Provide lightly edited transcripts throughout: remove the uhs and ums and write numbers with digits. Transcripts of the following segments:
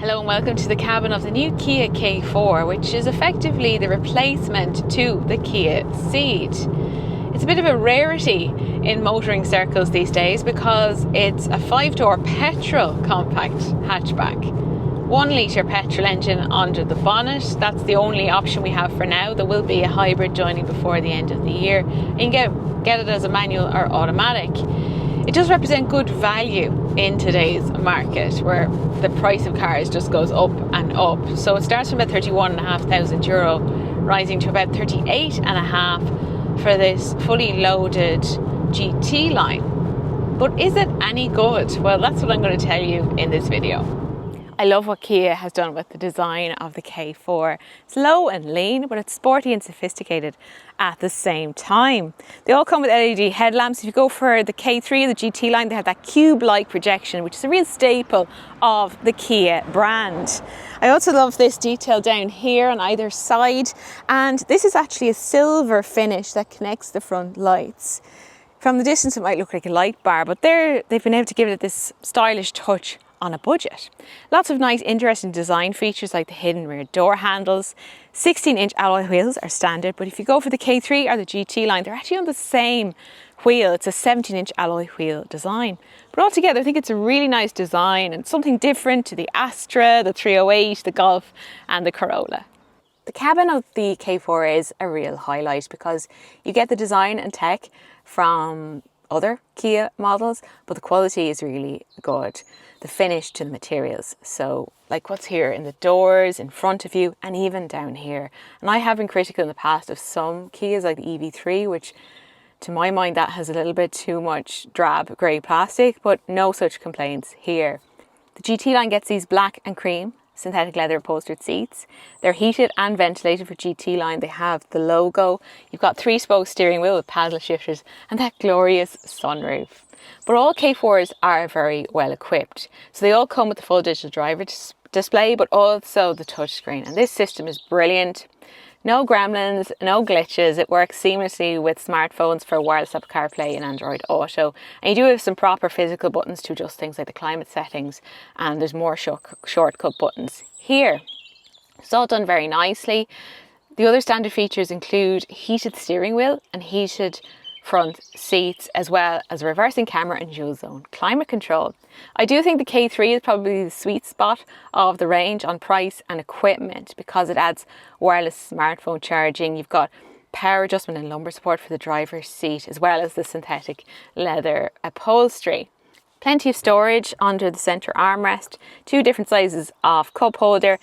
Hello and welcome to the cabin of the new Kia K4, which is effectively the replacement to the Kia Ceed. It's a bit of a rarity in motoring circles these days because it's a 5-door petrol compact hatchback. 1 litre petrol engine under the bonnet. That's the only option we have for now. There will be a hybrid joining before the end of the year. You can get it as a manual or automatic. It does represent good value in today's market where the price of cars just goes up and up. So it starts from about €31,500 rising to about 38,500 for this fully loaded GT line. But is it any good? Well, that's what I'm going to tell you in this video. I love what Kia has done with the design of the K4. It's low and lean, but it's sporty and sophisticated at the same time. They all come with LED headlamps. If you go for the K3, the GT line, they have that cube-like projection, which is a real staple of the Kia brand. I also love this detail down here on either side, and this is actually a silver finish that connects the front lights. From the distance, it might look like a light bar, but they've been able to give it this stylish touch on a budget. Lots of nice interesting design features like the hidden rear door handles. 16-inch alloy wheels are standard, but if you go for the K3 or the GT line, they're actually on the same wheel. It's a 17-inch alloy wheel design. But altogether, I think it's a really nice design and something different to the Astra, the 308, the Golf and the Corolla. The cabin of the K4 is a real highlight because you get the design and tech from other Kia models, but the quality is really good. The finish to the materials. So like what's here in the doors, in front of you, and even down here. And I have been critical in the past of some Kias like the EV3, which to my mind that has a little bit too much drab grey plastic, but no such complaints here. The GT line gets these black and cream synthetic leather upholstered seats. They're heated and ventilated for GT line. They have the logo. You've got 3-spoke steering wheel with paddle shifters and that glorious sunroof. But all K4s are very well equipped. So they all come with the full digital driver display, but also the touchscreen. And this system is brilliant. No gremlins, no glitches. It works seamlessly with smartphones for wireless Apple CarPlay and Android Auto. And you do have some proper physical buttons to adjust things like the climate settings, and there's more shortcut buttons here. It's all done very nicely. The other standard features include heated steering wheel and heated front seats, as well as a reversing camera and dual zone climate control. I do think the K3 is probably the sweet spot of the range on price and equipment because it adds wireless smartphone charging. You've got power adjustment and lumbar support for the driver's seat, as well as the synthetic leather upholstery. Plenty of storage under the centre armrest, 2 different sizes of cup holder,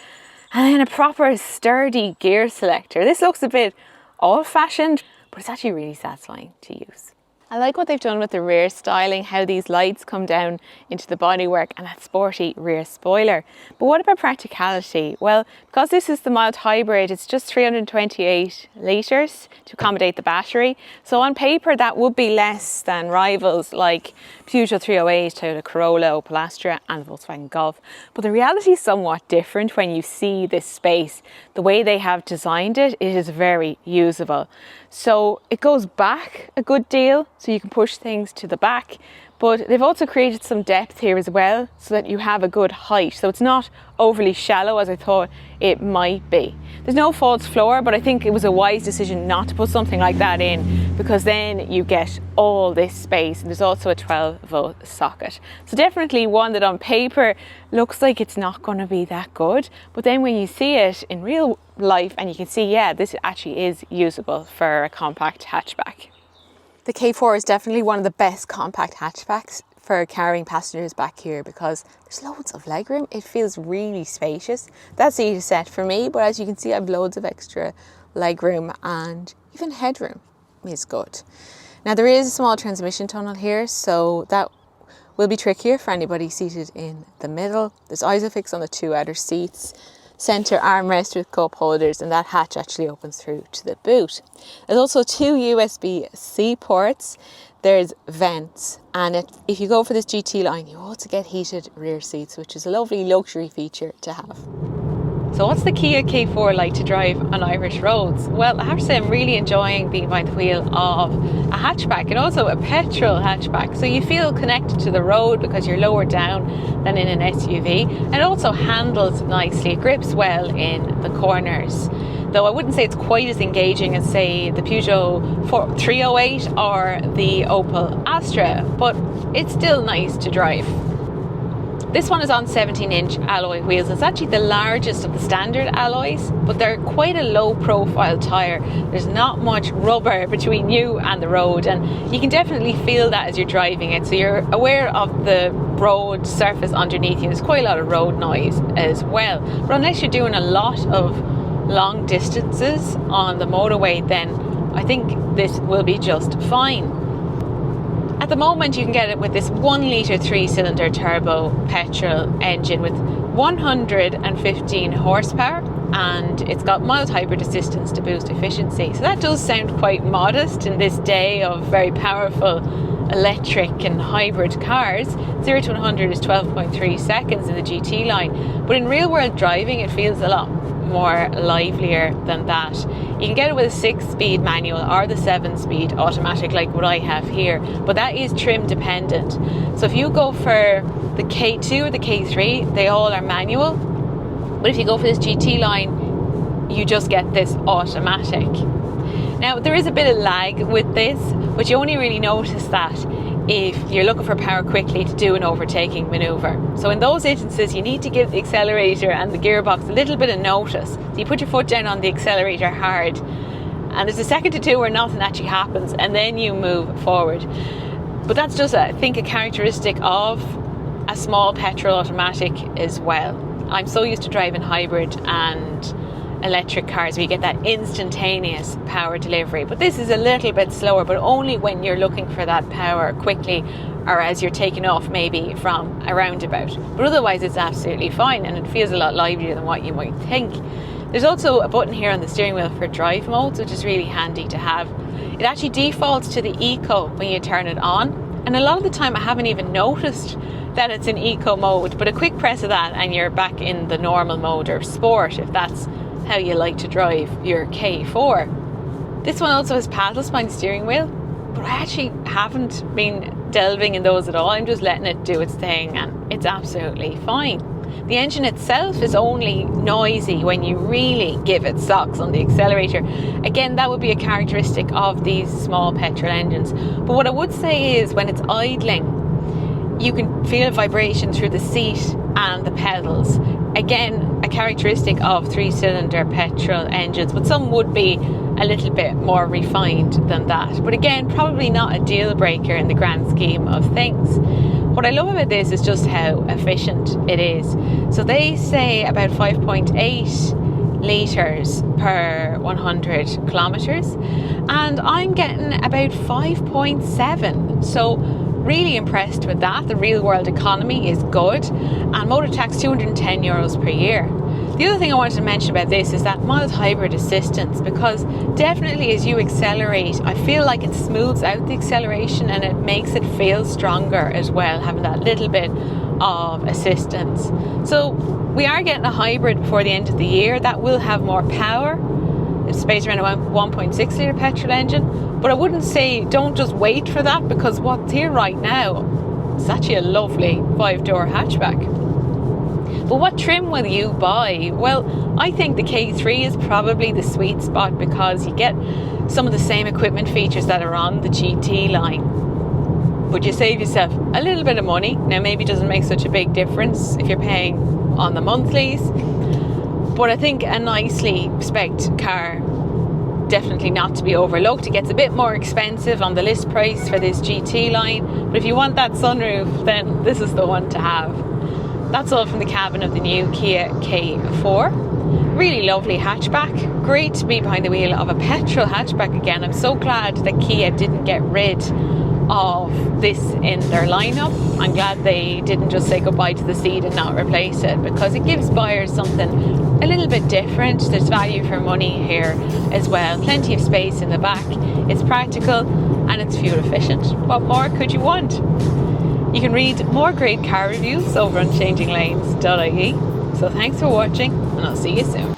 and then a proper sturdy gear selector. This looks a bit old-fashioned, but it's actually really satisfying to use. I like what they've done with the rear styling, how these lights come down into the bodywork and that sporty rear spoiler. But what about practicality? Well, because this is the mild hybrid, it's just 328 litres to accommodate the battery. So on paper, that would be less than rivals like Peugeot 308, Toyota Corolla, Opel Astra and Volkswagen Golf. But the reality is somewhat different when you see this space. The way they have designed it, it is very usable. So it goes back a good deal, so you can push things to the back, but they've also created some depth here as well so that you have a good height. So it's not overly shallow as I thought it might be. There's no false floor, but I think it was a wise decision not to put something like that in because then you get all this space, and there's also a 12-volt socket. So definitely one that on paper looks like it's not going to be that good, but then when you see it in real life and you can see, yeah, this actually is usable for a compact hatchback. The K4 is definitely one of the best compact hatchbacks for carrying passengers back here because there's loads of legroom. It feels really spacious. That's easy to set for me, but as you can see, I have loads of extra legroom and even headroom is good. Now there is a small transmission tunnel here, so that will be trickier for anybody seated in the middle. There's ISOFIX on the 2 outer seats. Centre armrest with cup holders, and that hatch actually opens through to the boot. There's also 2 USB-C ports. There's vents, and if you go for this GT line, you also get heated rear seats, which is a lovely luxury feature to have. So what's the Kia K4 like to drive on Irish roads? Well, I have to say I'm really enjoying being behind the wheel of a hatchback, and also a petrol hatchback. So you feel connected to the road because you're lower down than in an SUV. And it also handles nicely. It grips well in the corners. Though I wouldn't say it's quite as engaging as, say, the Peugeot 308 or the Opel Astra, but it's still nice to drive. This one is on 17-inch alloy wheels. It's actually the largest of the standard alloys, but they're quite a low profile tyre. There's not much rubber between you and the road, and you can definitely feel that as you're driving it. So you're aware of the road surface underneath you. There's quite a lot of road noise as well. But unless you're doing a lot of long distances on the motorway, then I think this will be just fine. At the moment, you can get it with this 1 litre 3-cylinder turbo petrol engine with 115 horsepower, and it's got mild hybrid assistance to boost efficiency. So that does sound quite modest in this day of very powerful electric and hybrid cars. 0 to 100 is 12.3 seconds in the GT line, but in real world driving it feels a lot more livelier than that. You can get it with a 6-speed manual or the 7-speed automatic like what I have here, but that is trim dependent. So if you go for the K2 or the K3, they all are manual, but if you go for this GT line, you just get this automatic. Now there is a bit of lag with this, but you only really notice that if you're looking for power quickly to do an overtaking manoeuvre. So in those instances, you need to give the accelerator and the gearbox a little bit of notice. So you put your foot down on the accelerator hard, and there's a second to two where nothing actually happens, and then you move forward. But that's just, I think, a characteristic of a small petrol automatic as well. I'm so used to driving hybrid and electric cars where you get that instantaneous power delivery, but this is a little bit slower, but only when you're looking for that power quickly or as you're taking off maybe from a roundabout. But otherwise it's absolutely fine, and it feels a lot livelier than what you might think. There's also a button here on the steering wheel for drive modes, which is really handy to have. It actually defaults to the eco when you turn it on, and a lot of the time I haven't even noticed that it's in eco mode, but a quick press of that and you're back in the normal mode, or sport if that's how you like to drive your K4. This one also has paddles behind the steering wheel, but I actually haven't been delving in those at all. I'm just letting it do its thing, and it's absolutely fine. The engine itself is only noisy when you really give it socks on the accelerator. Again, that would be a characteristic of these small petrol engines. But what I would say is when it's idling, you can feel vibration through the seat and the pedals. Again, a characteristic of 3-cylinder petrol engines, but some would be a little bit more refined than that. But again, probably not a deal breaker in the grand scheme of things. What I love about this is just how efficient it is. So they say about 5.8 litres per 100 kilometres, and I'm getting about 5.7. So really impressed with that. The real world economy is good, and motor tax €210 per year. The other thing I wanted to mention about this is that mild hybrid assistance, because definitely as you accelerate, I feel like it smooths out the acceleration and it makes it feel stronger as well, having that little bit of assistance. So we are getting a hybrid before the end of the year that will have more power. It's based around a 1.6 litre petrol engine, but I wouldn't say don't just wait for that, because what's here right now is actually a lovely 5-door hatchback. But what trim will you buy? Well, I think the K3 is probably the sweet spot, because you get some of the same equipment features that are on the GT line, but you save yourself a little bit of money. Now maybe it doesn't make such a big difference if you're paying on the monthlies, but I think a nicely spec'd car, definitely not to be overlooked. It gets a bit more expensive on the list price for this GT line, but if you want that sunroof, then this is the one to have. That's all from the cabin of the new Kia K4. Really lovely hatchback. Great to be behind the wheel of a petrol hatchback again. I'm so glad that Kia didn't get rid of this in their lineup. I'm glad they didn't just say goodbye to the Ceed and not replace it, because it gives buyers something a little bit different. There's value for money here as well. Plenty of space in the back. It's practical and it's fuel efficient. What more could you want? You can read more great car reviews over on changinglanes.ie. So thanks for watching, and I'll see you soon.